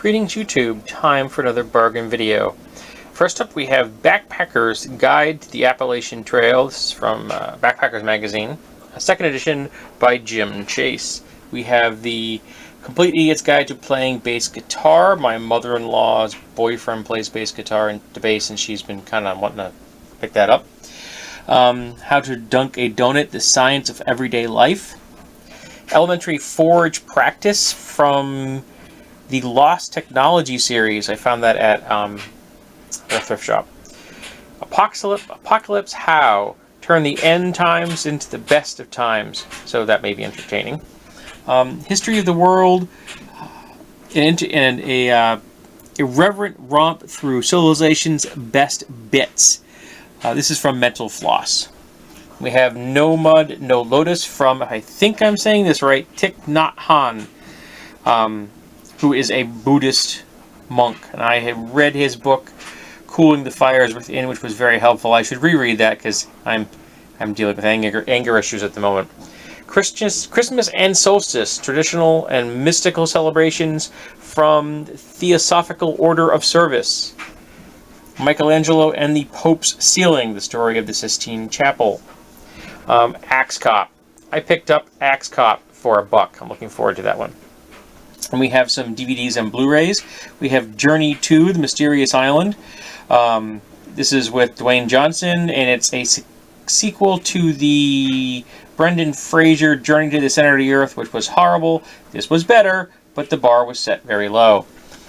Greetings YouTube, time for another bargain video. First up we have Backpacker's Guide to the Appalachian Trail. This is from Backpackers Magazine, a second edition by Jim Chase. We have the Complete Idiot's Guide to Playing Bass Guitar. My mother-in-law's boyfriend plays bass guitar and the bass, and she's been kind of wanting to pick that up. How to Dunk a Donut, the Science of Everyday Life. Elementary Forge Practice from the Lost Technology series. I found that at a thrift shop. Apocalypse How. Turn the end times into the best of times. So that may be entertaining. History of the World. And a irreverent romp through civilization's best bits. This is from Mental Floss. We have No Mud, No Lotus from, I think I'm saying this right, Thich Nhat Hanh, who is a Buddhist monk. And I have read his book, Cooling the Fires Within, which was very helpful. I should reread that because I'm dealing with anger issues at the moment. Christmas and Solstice, Traditional and Mystical Celebrations from Theosophical Order of Service. Michelangelo and the Pope's Ceiling, the story of the Sistine Chapel. Axe Cop. I picked up Axe Cop for $1. I'm looking forward to that one. And we have some DVDs and Blu-rays. We have Journey to the Mysterious Island. This is with Dwayne Johnson, and it's a sequel to the Brendan Fraser Journey to the Center of the Earth, which was horrible. This was better, but the bar was set very low.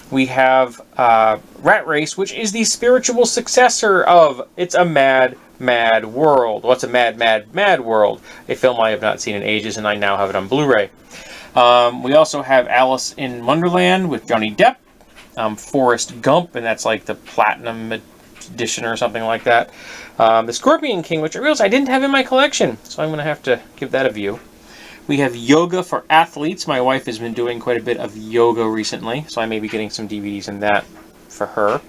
We have Rat Race, which is the spiritual successor of It's a Mad, Mad World. What's a Mad, Mad, Mad World? A film I have not seen in ages, and I now have it on Blu-ray. We also have Alice in Wonderland with Johnny Depp. Forrest Gump, and that's like the Platinum Edition or something like that. The Scorpion King, which I realized I didn't have in my collection, so I'm going to have to give that a view. We have Yoga for Athletes. My wife has been doing quite a bit of yoga recently, so I may be getting some DVDs in that for her.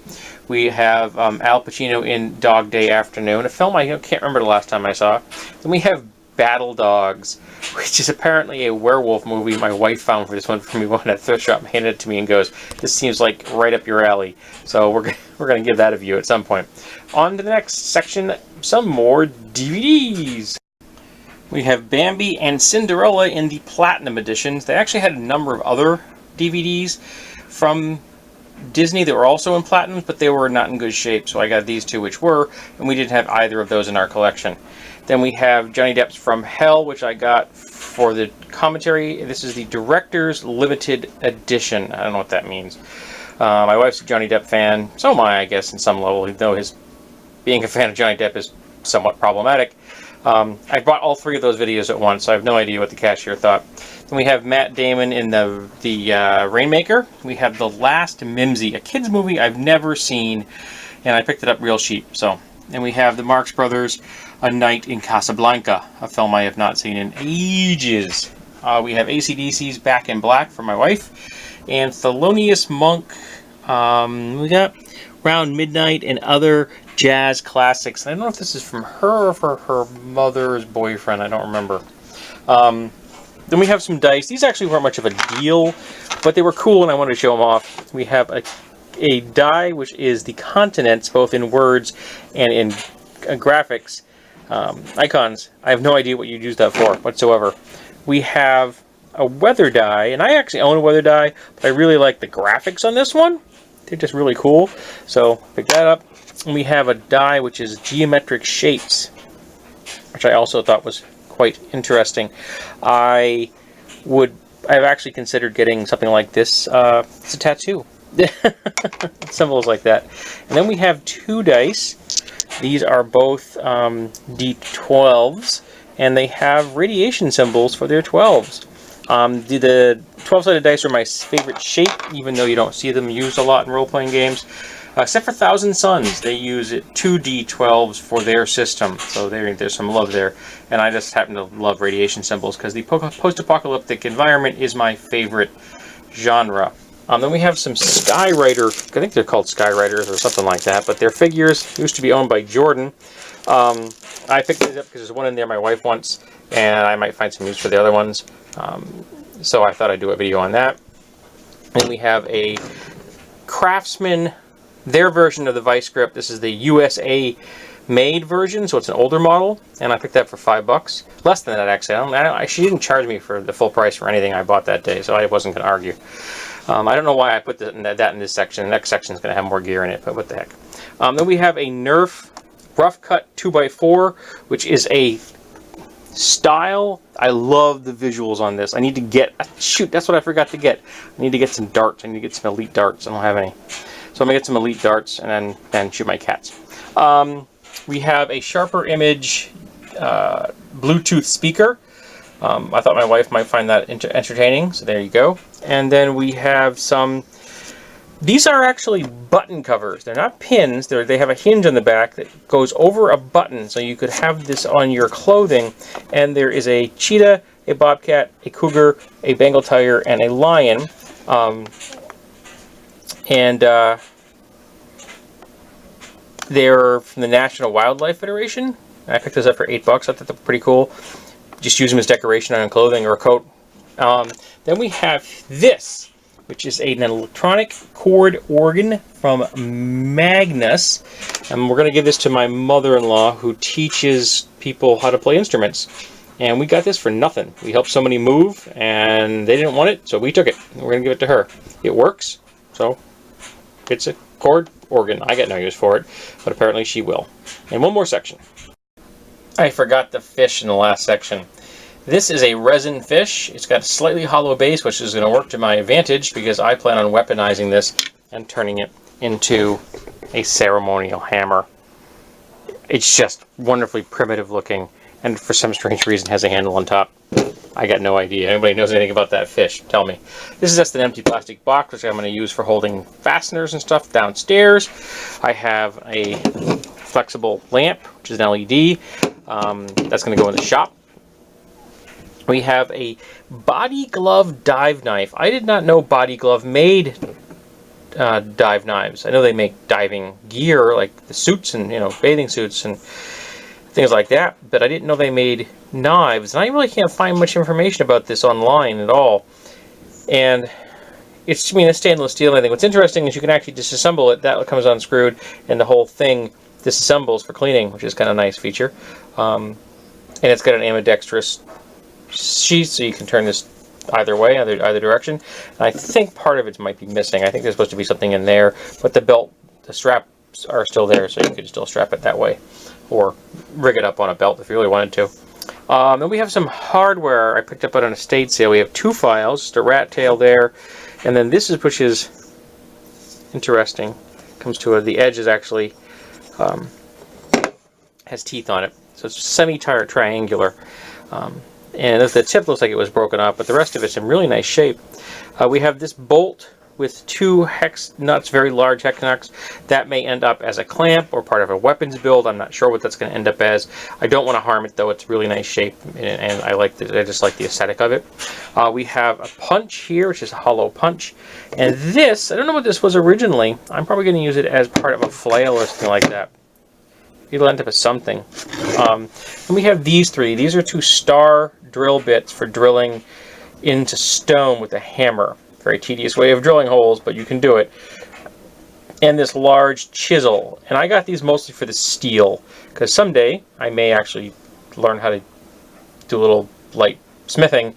We have Al Pacino in Dog Day Afternoon, a film I can't remember the last time I saw. Then we have Battle Dogs, which is apparently a werewolf movie. My wife found for this one for me one at thrift shop, handed it to me and goes, "This seems like right up your alley." So we're going to give that a view at some point. On to the next section, some more DVDs. We have Bambi and Cinderella in the Platinum Editions. They actually had a number of other DVDs from Disney that were also in Platinum, but they were not in good shape, so I got these two, which were, and we didn't have either of those in our collection. Then we have Johnny Depp's From Hell, which I got for the commentary. This is the Director's Limited Edition. I don't know what that means. My wife's a Johnny Depp fan. So am I guess, in some level, even though being a fan of Johnny Depp is somewhat problematic. I bought all three of those videos at once, so I have no idea what the cashier thought. Then we have Matt Damon in the Rainmaker. We have The Last Mimsy, a kid's movie I've never seen, and I picked it up real cheap. And we have the Marx Brothers, A Night in Casablanca, a film I have not seen in ages. We have AC/DC's Back in Black for my wife, and Thelonious Monk. We got Round Midnight and Other Jazz Classics. I don't know if this is from her or for her mother's boyfriend. I don't remember. Then we have some dice. These actually weren't much of a deal, but they were cool and I wanted to show them off. We have a die, which is the continents, both in words and in graphics. Icons. I have no idea what you'd use that for whatsoever. We have a weather die, and I actually own a weather die, but I really like the graphics on this one. They're just really cool, so pick that up. And we have a die which is geometric shapes, which I also thought was quite interesting. I've actually considered getting something like this. It's a tattoo. Symbols like that. And then we have two dice. These are both D12s, and they have radiation symbols for their 12s. The 12-sided dice are my favorite shape, even though you don't see them used a lot in role-playing games. Except for Thousand Suns, they use 2 D12s for their system, so there's some love there. And I just happen to love radiation symbols because the post-apocalyptic environment is my favorite genre. Then we have some Skywriter, I think they're called Skywriters or something like that, but their figures used to be owned by Jordan. I picked these up because there's one in there my wife wants, and I might find some use for the other ones. So I thought I'd do a video on that. And we have a Craftsman, their version of the vice grip. This is the USA made version, so it's an older model, and I picked that for $5. Less than that, actually. She didn't charge me for the full price for anything I bought that day, so I wasn't going to argue. I don't know why I put that in this section. The next section is going to have more gear in it, but what the heck. Then we have a Nerf Rough Cut 2x4, which is a style. I love the visuals on this. I need to get, shoot, that's what I forgot to get. I need to get some darts. I need to get some elite darts. I don't have any. So I'm going to get some elite darts and then shoot my cats. We have a Sharper Image Bluetooth speaker. I thought my wife might find that entertaining, so there you go. And then we have some, these are actually button covers. They're not pins. They have a hinge on the back that goes over a button, so you could have this on your clothing. And there is a cheetah, a bobcat, a cougar, a Bengal tiger, and a lion. They're from the National Wildlife Federation. I picked those up for $8. I thought they were pretty cool. Just use them as decoration on clothing or a coat. Then we have this, which is an electronic chord organ from Magnus. And we're going to give this to my mother-in-law, who teaches people how to play instruments. And we got this for nothing. We helped somebody move, and they didn't want it, so we took it. We're going to give it to her. It works, so it's a chord organ. I got no use for it, but apparently she will. And one more section. I forgot the fish in the last section. This is a resin fish. It's got a slightly hollow base, which is going to work to my advantage because I plan on weaponizing this and turning it into a ceremonial hammer. It's just wonderfully primitive looking, and for some strange reason has a handle on top. I got no idea. Anybody knows anything about that fish, tell me. This is just an empty plastic box, which I'm going to use for holding fasteners and stuff downstairs. I have a flexible lamp, which is an LED. That's going to go in the shop. We have a Body Glove dive knife. I did not know Body Glove made dive knives. I know they make diving gear, like the suits and, you know, bathing suits and things like that, but I didn't know they made knives, and I really can't find much information about this online at all. And it's, I mean, it's stainless steel and everything. What's interesting is you can actually disassemble it. That comes unscrewed, and the whole thing disassembles for cleaning, which is kind of a nice feature. And it's got an ambidextrous sheath, so you can turn this either way, either direction. And I think part of it might be missing. I think there's supposed to be something in there, but the belt, the straps are still there, so you could still strap it that way, or rig it up on a belt if you really wanted to. Then we have some hardware I picked up at an estate sale. We have two files, just a rat tail there, and then this is, which is interesting, comes to the edge is actually has teeth on it, so it's semi-triangular. And the tip looks like it was broken up, but the rest of it's in really nice shape. We have this bolt with two hex nuts, very large hex nuts. That may end up as a clamp or part of a weapons build. I'm not sure what that's going to end up as. I don't want to harm it though. It's really nice shape, and I just like the aesthetic of it. We have a punch here, which is a hollow punch. And this, I don't know what this was originally. I'm probably going to use it as part of a flail or something like that. It'll end up as something. And we have these three. These are two star drill bits for drilling into stone with a hammer. Very tedious way of drilling holes, but you can do it. And this large chisel. And I got these mostly for the steel, because someday I may actually learn how to do a little light smithing.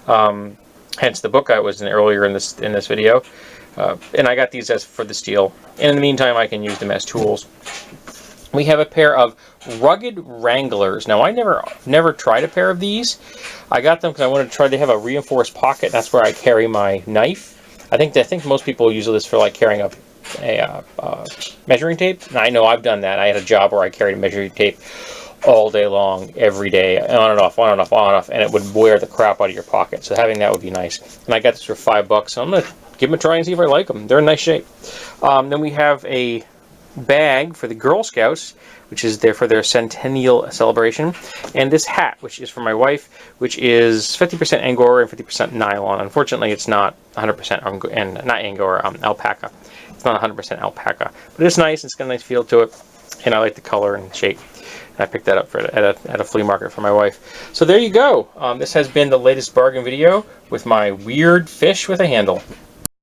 Hence the book I was in earlier in this video. And I got these as for the steel. And in the meantime, I can use them as tools. We have a pair of rugged Wranglers. Now, I never tried a pair of these. I got them because I wanted to try. They have a reinforced pocket. That's where I carry my knife. I think most people use this for like carrying a measuring tape. And I know I've done that. I had a job where I carried measuring tape all day long, every day, on and off, on and off, on and off, and it would wear the crap out of your pocket. So having that would be nice. And I got this for $5, so I'm gonna give them a try and see if I like them. They're in nice shape. Then we have a bag for the Girl Scouts, which is there for their centennial celebration, and this hat, which is for my wife, which is 50% Angora and 50% nylon. Unfortunately, it's not 100% and not Angora, alpaca. It's not 100% alpaca, but it's nice. It's got a nice feel to it, and I like the color and shape. And I picked that up at a flea market for my wife. So there you go. This has been the latest bargain video with my weird fish with a handle.